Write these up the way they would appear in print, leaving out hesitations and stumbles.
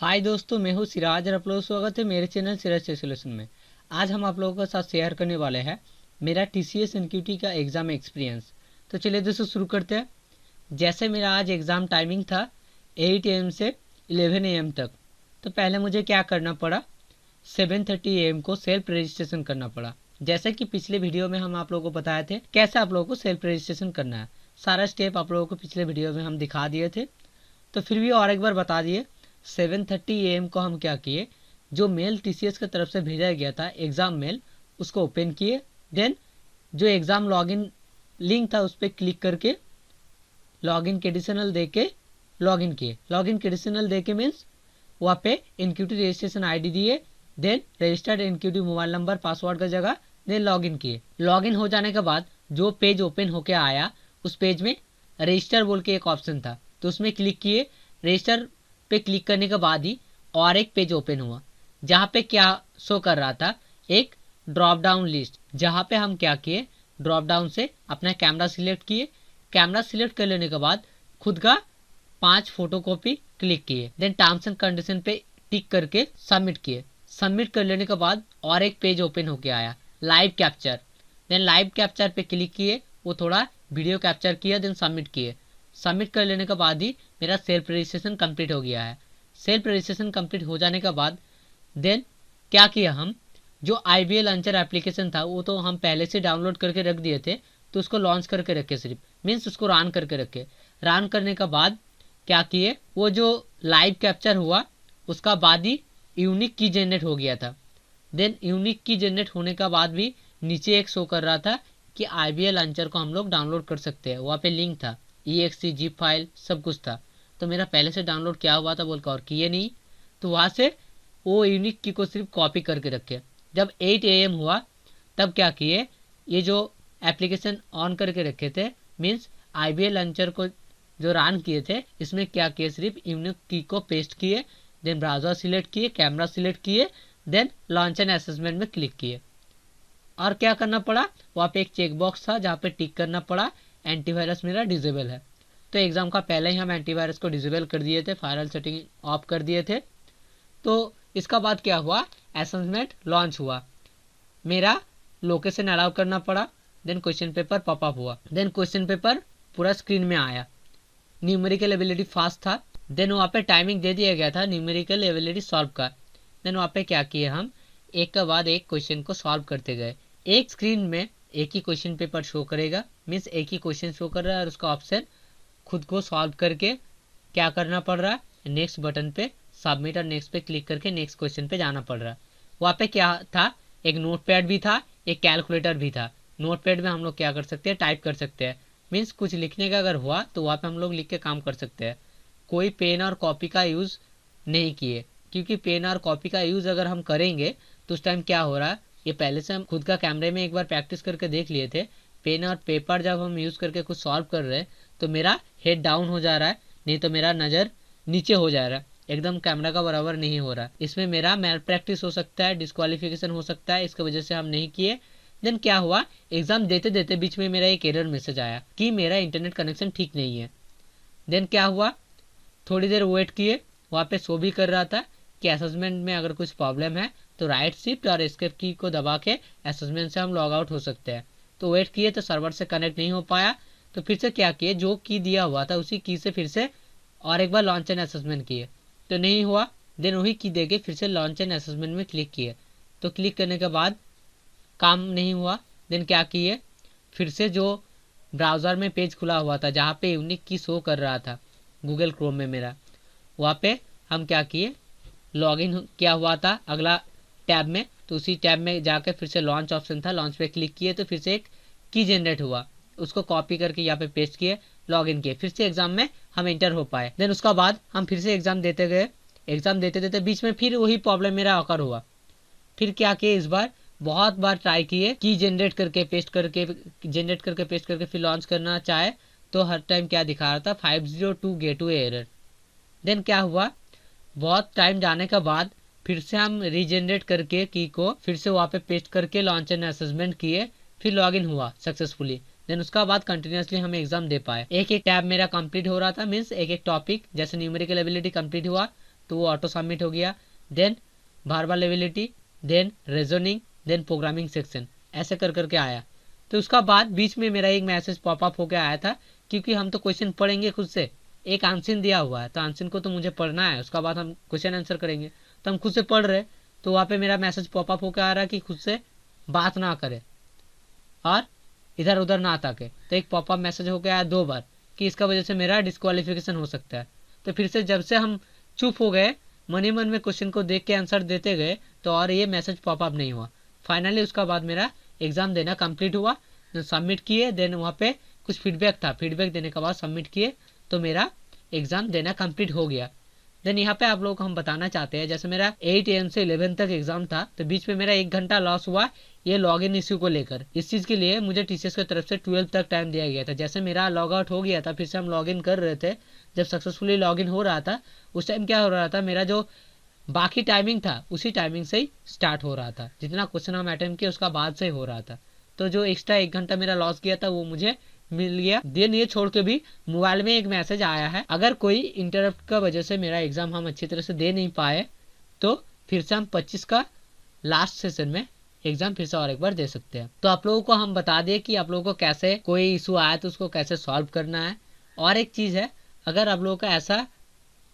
हाय दोस्तों, मैं हूँ सिराज और आप लोगों का स्वागत है मेरे चैनल सिराज टेक सॉल्यूशन में। आज हम आप लोगों के साथ शेयर करने वाले हैं मेरा टीसीएस एनक्यूटी का एग्ज़ाम एक्सपीरियंस। तो चलिए दोस्तों शुरू करते हैं। जैसे मेरा आज एग्ज़ाम टाइमिंग था 8 AM से 11 AM तक। तो पहले मुझे क्या करना पड़ा, 7:30 AM को सेल्फ रजिस्ट्रेशन करना पड़ा। जैसे कि पिछले वीडियो में हम आप लोगों को बताए थे कैसे आप लोगों को सेल्फ रजिस्ट्रेशन करना है। सारा स्टेप आप लोगों को पिछले वीडियो में हम दिखा दिए थे, तो फिर भी और एक बार बता दिए। 7:30 AM को हम क्या किए, जो मेल टीसीएस की तरफ से भेजा गया था एग्ज़ाम मेल, उसको ओपन किए। देन जो एग्ज़ाम लॉगिन लिंक था उस पर क्लिक करके लॉगिन क्रेडेंशियल दे के लॉगिन किए। लॉगिन क्रेडेंशियल दे के मीन्स वहाँ पे एनक्यूटी रजिस्ट्रेशन आईडी दिए, then registered NQT mobile number password का जगह, देन लॉगिन किए। लॉगिन हो जाने के बाद जो पेज ओपन होके आया उस पेज में रजिस्टर बोल के एक ऑप्शन था, तो उसमें क्लिक किए। रजिस्टर पे क्लिक करने के बाद ही और एक पेज ओपन हुआ जहाँ पे क्या शो कर रहा था, एक ड्रॉप डाउन लिस्ट, जहाँ पे हम क्या किए, ड्रॉप डाउन से अपना कैमरा सिलेक्ट किए। कैमरा सिलेक्ट कर लेने के बाद खुद का 5 फोटोकॉपी क्लिक किए। देन टर्म्स एंड कंडीशन पे टिक करके सबमिट किए। सबमिट कर लेने के बाद और एक पेज ओपन होके आया, live capture. Then live capture पे क्लिक किए, वो थोड़ा वीडियो कैप्चर किया, देन सबमिट किए। सबमिट कर लेने के बाद ही मेरा सेल्फ रजिस्ट्रेशन कंप्लीट हो गया है। सेल्फ रजिस्ट्रेशन कंप्लीट हो जाने के बाद देन क्या किया, हम जो IBA लॉन्चर एप्लीकेशन था वो तो हम पहले से डाउनलोड करके रख दिए थे, तो उसको लॉन्च करके रखे, सिर्फ मीन्स उसको रन करके रखे। रन करने के बाद क्या किए, वो जो लाइव कैप्चर हुआ उसका बाद ही यूनिक की जनरेट हो गया था। देन यूनिक की जनरेट होने का बाद भी नीचे एक शो कर रहा था कि IBA लॉन्चर को हम लोग डाउनलोड कर सकते हैं। वहाँ पे लिंक था, EXE जिप फाइल सब कुछ था। तो मेरा पहले से डाउनलोड किया हुआ था बोल कर और किए नहीं, तो वहाँ से वो यूनिक की को सिर्फ कॉपी करके रखे। जब 8 AM हुआ तब क्या किए, ये जो एप्लीकेशन ऑन करके रखे थे मीन्स IBA लॉन्चर को जो रन किए थे, इसमें क्या किए, सिर्फ यूनिक की को पेस्ट किए। देन ब्राउज़र सिलेक्ट किए, कैमरा सिलेक्ट किए, देन लॉन्च एंड असेसमेंट में क्लिक किए। और क्या करना पड़ा, वहाँ पे एक चेक बॉक्स था जहाँ पे टिक करना पड़ा एंटीवायरस मेरा डिसेबल है। तो एग्ज़ाम का पहले ही हम एंटीवायरस को डिसेबल कर दिए थे, फायरवॉल सेटिंग ऑफ कर दिए थे। तो इसका बाद क्या हुआ, असेसमेंट लॉन्च हुआ, मेरा लोकेशन अलाउ करना पड़ा। देन क्वेश्चन पेपर पॉपअप हुआ। देन क्वेश्चन पेपर पूरा स्क्रीन में आया। न्यूमेरिकल एबिलिटी फास्ट था। देन वहाँ पे टाइमिंग दे दिया गया था न्यूमेरिकल एबिलिटी सॉल्व का। देन वहाँ पे क्या किए, हम एक के बाद एक क्वेश्चन को सॉल्व करते गए। एक स्क्रीन में एक ही क्वेश्चन पेपर शो करेगा, मीन्स एक ही क्वेश्चन शो कर रहा है और उसका ऑप्शन खुद को सॉल्व करके क्या करना पड़ रहा है, नेक्स्ट बटन पे सबमिट और नेक्स्ट पे क्लिक करके नेक्स्ट क्वेश्चन पे जाना पड़ रहा है। वहाँ पे क्या था, एक नोट पैड भी था, एक कैलकुलेटर भी था। नोट पैड में हम लोग क्या कर सकते हैं, टाइप कर सकते हैं, मीन्स कुछ लिखने का अगर हुआ तो वहाँ पे हम लोग लिख के काम कर सकते हैं। कोई पेन और कॉपी का यूज़ नहीं किए, क्योंकि पेन और कॉपी का यूज़ अगर हम करेंगे तो उस टाइम क्या हो रहा है, ये पहले से हम खुद का कैमरे में एक बार प्रैक्टिस करके देख लिए थे। पेन और पेपर जब हम यूज़ करके कुछ सॉल्व कर रहे हैं तो मेरा हेड डाउन हो जा रहा है, नहीं तो मेरा नज़र नीचे हो जा रहा है, एकदम कैमरा का बराबर नहीं हो रहा। इसमें मेरा मैल प्रैक्टिस हो सकता है, डिस्क्वालिफिकेशन हो सकता है, इसकी वजह से हम नहीं किए। देन क्या हुआ, एग्ज़ाम देते देते बीच में मेरा एक एरर मैसेज आया कि मेरा इंटरनेट कनेक्शन ठीक नहीं है। देन क्या हुआ, थोड़ी देर वेट किए, वहाँ पे शो भी कर रहा था कि असेसमेंट में अगर कुछ प्रॉब्लम है तो राइट शिफ्ट और एस्केप की को दबा के असेसमेंट से हम लॉग आउट हो सकते हैं। तो वेट किए तो सर्वर से कनेक्ट नहीं हो पाया, तो फिर से क्या किए, जो की दिया हुआ था उसी की से फिर से और एक बार लॉन्च एंड असेसमेंट किए तो नहीं हुआ। देन वही की देके फिर से लॉन्च एंड असेसमेंट में क्लिक किए, तो क्लिक करने के बाद काम नहीं हुआ। देन क्या किए, फिर से जो ब्राउज़र में पेज खुला हुआ था जहाँ पे यूनिक की शो कर रहा था गूगल क्रोम में मेरा, वहाँ पे हम क्या किए, लॉगिन किया हुआ था अगला टैब में, तो उसी टैब में जाकर फिर से लॉन्च ऑप्शन था, लॉन्च पे क्लिक किए तो फिर से एक की जनरेट हुआ, उसको कॉपी करके यहाँ पे पेस्ट किए, लॉगिन किए, फिर से एग्जाम में हम एंटर हो पाए। देन उसका बाद हम फिर से एग्जाम देते गए। एग्जाम देते देते बीच में फिर वही प्रॉब्लम मेरा अकर हुआ। फिर क्या किए, इस बार बहुत बार ट्राई किए, की जनरेट करके पेस्ट करके फिर लॉन्च करना चाहे तो हर टाइम क्या दिखा रहा था, 502 गेटवे एरर। देन क्या हुआ, बहुत टाइम जाने के बाद फिर से हम रीजनरेट करके की को फिर से वहाँ पे पेस्ट करके लॉन्च एंड असेसमेंट किए, फिर लॉगिन हुआ सक्सेसफुली। देन उसका बाद कंटिन्यूसली हम एग्जाम दे पाए। एक एक टैब मेरा कंप्लीट हो रहा था, मीन्स एक एक टॉपिक, जैसे न्यूमेरिकल एबिलिटी कंप्लीट हुआ तो वो ऑटो सबमिट हो गया। Then verbality, then reasoning, then programming section, ऐसे कर करके आया। तो उसका बाद बीच में मेरा एक मैसेज पॉपअप होकर आया था, क्योंकि हम तो क्वेश्चन पढ़ेंगे खुद से, एक आंसर दिया हुआ है तो आंसर को तो मुझे पढ़ना है, उसका बाद हम क्वेश्चन आंसर करेंगे। तो हम खुद से पढ़ रहे, तो वहाँ पे मेरा मैसेज पॉपअप होकर आ रहा कि खुद से बात ना करे और इधर उधर ना ताके। तो एक पॉपअप मैसेज होकर आया 2 बार कि इसका वजह से मेरा डिस्क्वालिफिकेशन हो सकता है। तो फिर से जब से हम चुप हो गए, मन ही मन में क्वेश्चन को देख के आंसर देते गए, तो और ये मैसेज पॉपअप नहीं हुआ। फाइनली उसका बाद मेरा एग्ज़ाम देना कंप्लीट हुआ, सबमिट किए। देन वहाँ पे कुछ फीडबैक था, फीडबैक देने के बाद सबमिट किए, तो मेरा एग्ज़ाम देना कंप्लीट हो गया। देन यहाँ पे आप लोगों को हम बताना चाहते हैं, जैसे मेरा 8 AM से 11 तक एग्जाम था, तो बीच में मेरा 1 घंटा लॉस हुआ ये लॉगिन इश्यू को लेकर। इस चीज़ के लिए मुझे टीसीएस की तरफ से 12 तक टाइम दिया गया था। जैसे मेरा लॉग आउट हो गया था, फिर से हम लॉगिन कर रहे थे, जब सक्सेसफुली लॉगिन हो रहा था उस टाइम क्या हो रहा था, मेरा जो बाकी टाइमिंग था उसी टाइमिंग से ही स्टार्ट हो रहा था, जितना क्वेश्चन हम अटेम्प्ट किए उसका बाद से हो रहा था। तो जो एक्स्ट्रा 1 घंटा मेरा लॉस किया था वो मुझे मिल गया। देन ये छोड़ के भी मोबाइल में एक मैसेज आया है, अगर कोई इंटरप्ट का वजह से मेरा एग्जाम हम अच्छी तरह से दे नहीं पाए तो फिर से हम 25 का लास्ट सेशन में एग्जाम फिर से और एक बार दे सकते हैं। तो आप लोगों को हम बता दें कि आप लोगों को कैसे कोई इशू आया तो उसको कैसे सॉल्व करना है। और एक चीज़ है, अगर आप लोगों का ऐसा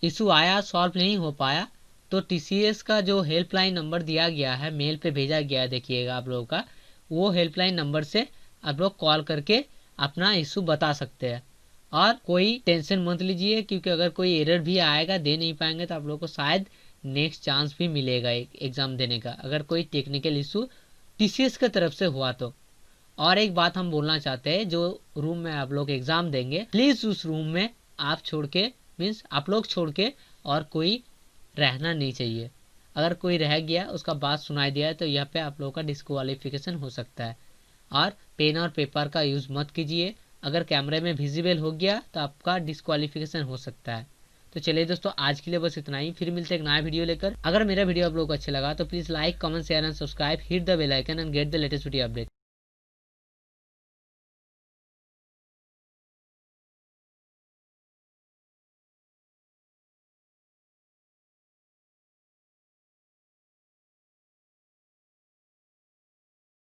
इशू आया सॉल्व नहीं हो पाया तो टीसीएस का जो हेल्पलाइन नंबर दिया गया है, मेल पे भेजा गया है, देखिएगा आप लोगों का, वो हेल्पलाइन नंबर से आप लोग कॉल करके अपना इशू बता सकते हैं। और कोई टेंशन मत लीजिए, क्योंकि अगर कोई एरर भी आएगा, दे नहीं पाएंगे, तो आप लोगों को शायद नेक्स्ट चांस भी मिलेगा एग्ज़ाम देने का, अगर कोई टेक्निकल इशू टीसीएस की तरफ से हुआ तो। और एक बात हम बोलना चाहते हैं, जो रूम में आप लोग एग्ज़ाम देंगे, प्लीज़ उस रूम में आप छोड़ के, मीन्स आप लोग छोड़ के और कोई रहना नहीं चाहिए। अगर कोई रह गया, उसका बात सुनाई दिया है, तो यहाँ पे आप लोगों का डिस्क्वालिफिकेशन हो सकता है। और पेन और पेपर का यूज़ मत कीजिए, अगर कैमरे में विजिबल हो गया तो आपका डिस्क्वालिफिकेशन हो सकता है। तो चलिए दोस्तों, आज के लिए बस इतना ही, फिर मिलते हैं एक नया वीडियो लेकर। अगर मेरा वीडियो आप लोगों को अच्छा लगा तो please like, comment, share and subscribe, hit the bell icon and get the latest video update.